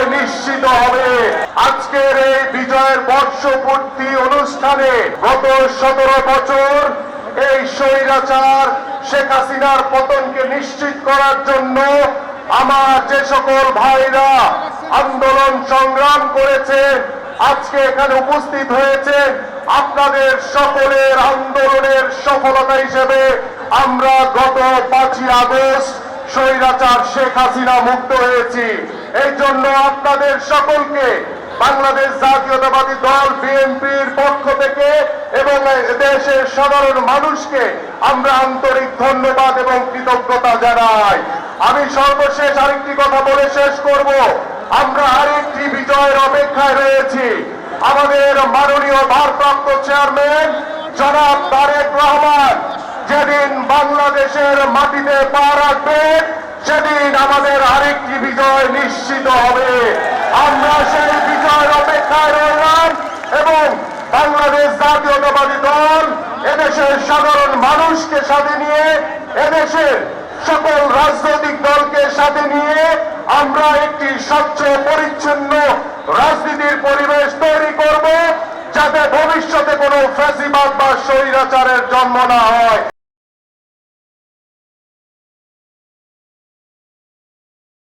বিজয় নিশ্চিত হবে। আজকের এই বিজয়ের বর্ষপূর্তি অনুষ্ঠানে গত 17 বছর এই স্বৈরাচার শেখ হাসিনার পতনকে নিশ্চিত করার জন্য আমার যে সকল ভাইরা আন্দোলন সংগ্রাম করেছেন, আজকে এখানে উপস্থিত হয়েছেন, আপনাদের সকলের আন্দোলনের সফলতা হিসেবে আমরা গত 5ই আগস্ট স্বৈরাচার শেখ হাসিনা মুক্ত হয়েছি। এই জন্য আপনাদের সকলকে বাংলাদেশ জাতীয়তাবাদী দল বিএনপির পক্ষ থেকে এবং দেশের সাধারণ মানুষকে আমরা আন্তরিক ধন্যবাদ এবং কৃতজ্ঞতা জানাই। আমি সর্বশেষ আরেকটি কথা বলে শেষ করব। আমরা আরেকটি বিজয়ের অপেক্ষায় রয়েছি। আমাদের মাননীয় ভারপ্রাপ্ত চেয়ারম্যান জনাব তারেক রহমান যেদিন বাংলাদেশের মাটিতে পা রাখবেন, সেদিন আমাদের আরেকটি বিজয় নিশ্চিত হবে। আমরা সেই বিজয়ের অপেক্ষায় রইলাম এবং বাংলাদেশ জাতীয়তাবাদী দল এদেশের সাধারণ মানুষকে সাথে নিয়ে, এদেশের সকল রাজনৈতিক দলকে সাথে নিয়ে আমরা একটি স্বচ্ছ পরিচ্ছন্ন রাজনীতির পরিবেশ তৈরি করব, যাতে ভবিষ্যতে কোনো ফ্যাসিবাদ বা স্বৈরাচারের জন্ম না হয়।